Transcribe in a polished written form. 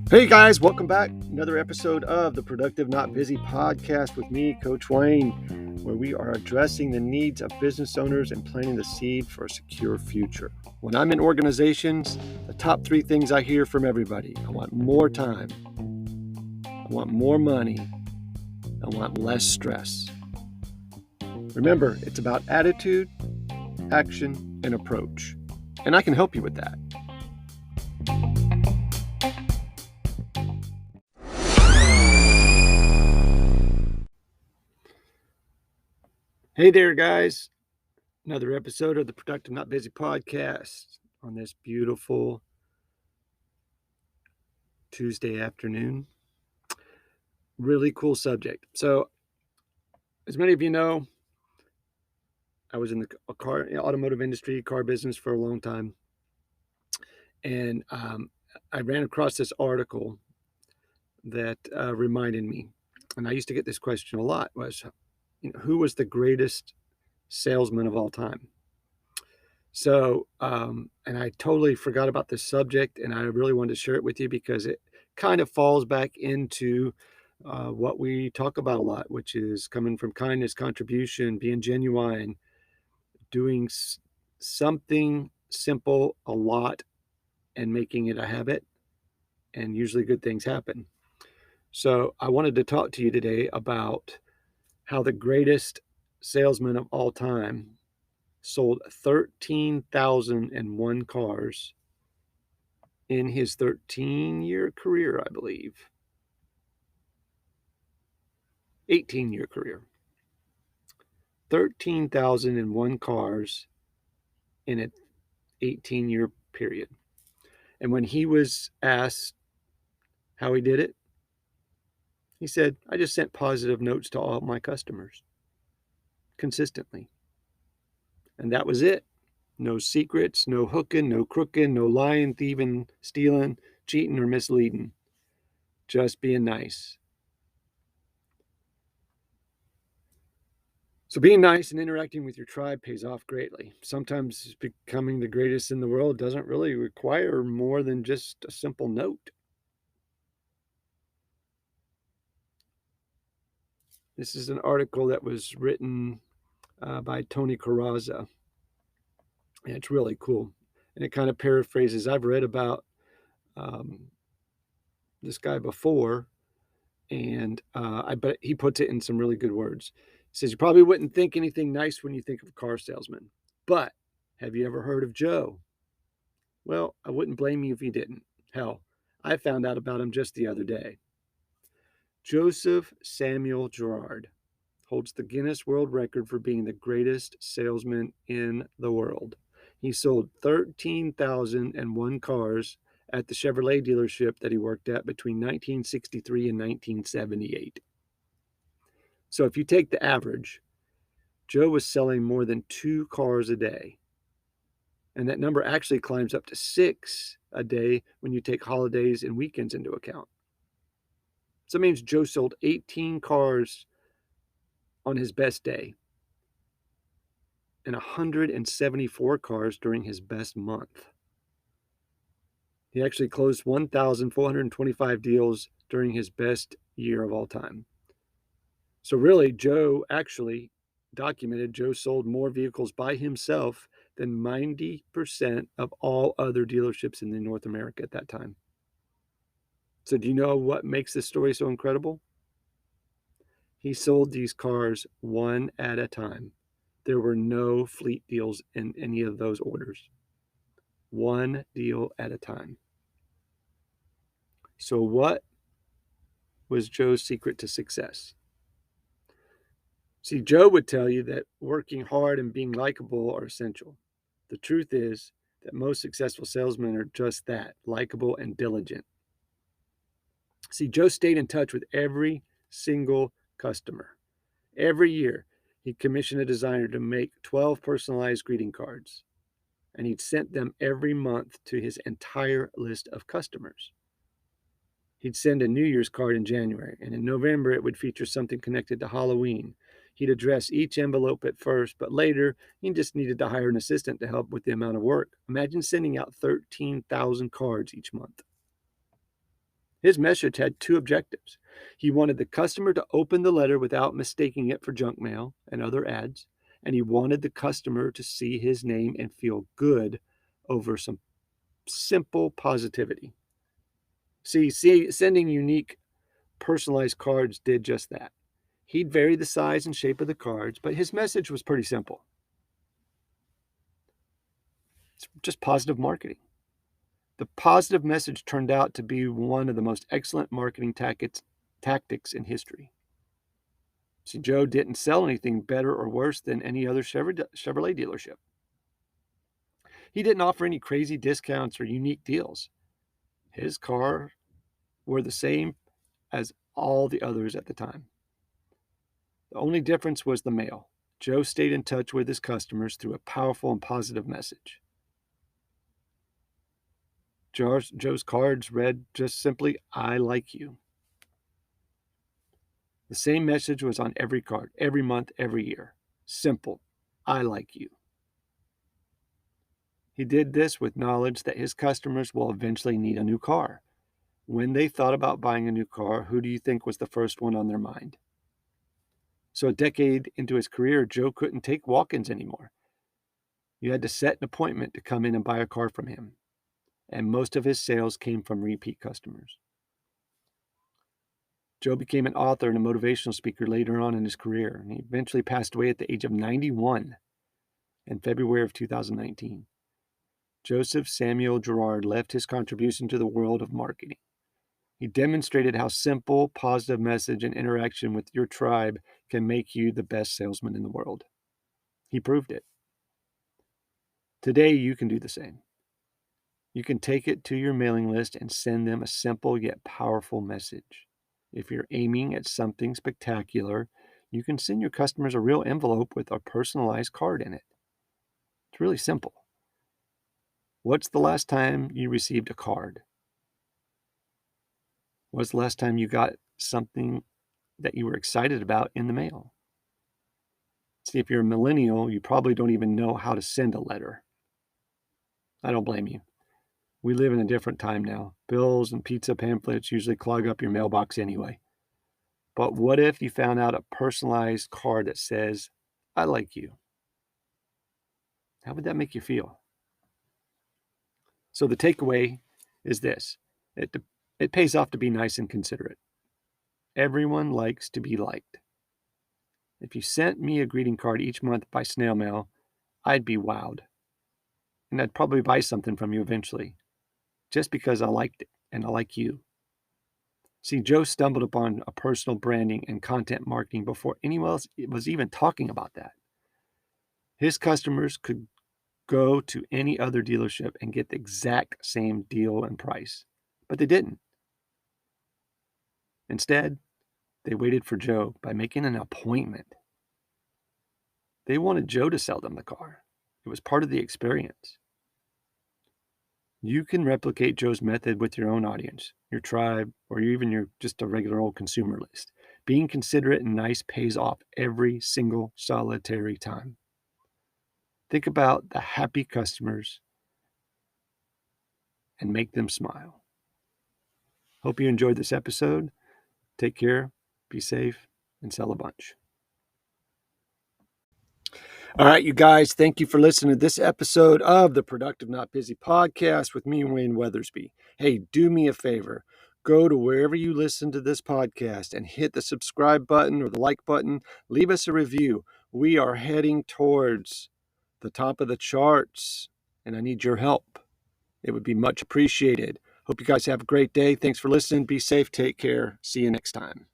Hey guys, welcome back. Another episode of the Productive Not Busy podcast with me, Coach Wayne, where we are addressing the needs of business owners and planting the seed for a secure future. When I'm in organizations, the top 3 things I hear from everybody: I want more time, I want more money, I want less stress. Remember, it's about attitude, action, and approach. And I can help you with that. Hey there, guys. Another episode of the Productive Not Busy podcast on this beautiful Tuesday afternoon. Really cool subject. So, as many of you know, I was in the automotive industry, car business for a long time. And I ran across this article that reminded me, and I used to get this question a lot, was, who was the greatest salesman of all time? So, and I totally forgot about this subject, and I really wanted to share it with you because it kind of falls back into what we talk about a lot, which is coming from kindness, contribution, being genuine, doing something simple a lot and making it a habit, and usually good things happen. So I wanted to talk to you today about how the greatest salesman of all time sold 13,001 cars in his 13-year career, I believe. 18-year career. 13,001 cars in an 18-year period. And when he was asked how he did it, he said, I just sent positive notes to all my customers consistently. And that was it. No secrets, no hooking, no crooking, no lying, thieving, stealing, cheating, or misleading. Just being nice. So being nice and interacting with your tribe pays off greatly. Sometimes becoming the greatest in the world doesn't really require more than just a simple note. This is an article that was written by Tony Carrazza, and it's really cool. And it kind of paraphrases, I've read about this guy before, and I bet he puts it in some really good words. He says, you probably wouldn't think anything nice when you think of a car salesman, but have you ever heard of Joe? Well, I wouldn't blame you if you didn't. Hell, I found out about him just the other day. Joseph Samuel Girard holds the Guinness World Record for being the greatest salesman in the world. He sold 13,001 cars at the Chevrolet dealership that he worked at between 1963 and 1978. So if you take the average, Joe was selling more than 2 cars a day. And that number actually climbs up to 6 a day when you take holidays and weekends into account. So that means Joe sold 18 cars on his best day and 174 cars during his best month. He actually closed 1,425 deals during his best year of all time. So really, Joe actually documented Joe sold more vehicles by himself than 90% of all other dealerships in North America at that time. So do you know what makes this story so incredible? He sold these cars one at a time. There were no fleet deals in any of those orders. One deal at a time. So what was Joe's secret to success? See, Joe would tell you that working hard and being likable are essential. The truth is that most successful salesmen are just that, likable and diligent. See, Joe stayed in touch with every single customer. Every year, he'd commission a designer to make 12 personalized greeting cards, and he'd sent them every month to his entire list of customers. He'd send a New Year's card in January, and in November, it would feature something connected to Halloween. He'd address each envelope at first, but later he just needed to hire an assistant to help with the amount of work. Imagine sending out 13,000 cards each month. His message had two objectives. He wanted the customer to open the letter without mistaking it for junk mail and other ads, and he wanted the customer to see his name and feel good over some simple positivity. See, sending unique, personalized cards did just that. He'd vary the size and shape of the cards, but his message was pretty simple. It's just positive marketing. The positive message turned out to be one of the most excellent marketing tactics in history. See, Joe didn't sell anything better or worse than any other Chevrolet dealership. He didn't offer any crazy discounts or unique deals. His cars were the same as all the others at the time. The only difference was the mail. Joe stayed in touch with his customers through a powerful and positive message. Joe's cards read just simply, "I like you." The same message was on every card, every month, every year. Simple, "I like you." He did this with knowledge that his customers will eventually need a new car. When they thought about buying a new car, who do you think was the first one on their mind? So a decade into his career, Joe couldn't take walk-ins anymore. You had to set an appointment to come in and buy a car from him. And most of his sales came from repeat customers. Joe became an author and a motivational speaker later on in his career, and he eventually passed away at the age of 91 in February of 2019. Joseph Samuel Girard left his contribution to the world of marketing. He demonstrated how simple, positive message and interaction with your tribe can make you the best salesman in the world. He proved it. Today, you can do the same. You can take it to your mailing list and send them a simple yet powerful message. If you're aiming at something spectacular, you can send your customers a real envelope with a personalized card in it. It's really simple. What's the last time you received a card? What's the last time you got something that you were excited about in the mail? See, if you're a millennial, you probably don't even know how to send a letter. I don't blame you. We live in a different time now. Bills and pizza pamphlets usually clog up your mailbox anyway. But what if you found out a personalized card that says, "I like you"? How would that make you feel? So the takeaway is this. It pays off to be nice and considerate. Everyone likes to be liked. If you sent me a greeting card each month by snail mail, I'd be wowed. And I'd probably buy something from you eventually, just because I liked it and I like you. See, Joe stumbled upon a personal branding and content marketing before anyone else was even talking about that. His customers could go to any other dealership and get the exact same deal and price, but they didn't. Instead, they waited for Joe by making an appointment. They wanted Joe to sell them the car. It was part of the experience. You can replicate Joe's method with your own audience, your tribe, or even just a regular old consumer list. Being considerate and nice pays off every single solitary time. Think about the happy customers and make them smile. Hope you enjoyed this episode. Take care, be safe, and sell a bunch. All right, you guys, thank you for listening to this episode of the Productive Not Busy podcast with me, Wayne Weathersby. Hey, do me a favor. Go to wherever you listen to this podcast and hit the subscribe button or the like button. Leave us a review. We are heading towards the top of the charts, and I need your help. It would be much appreciated. Hope you guys have a great day. Thanks for listening. Be safe. Take care. See you next time.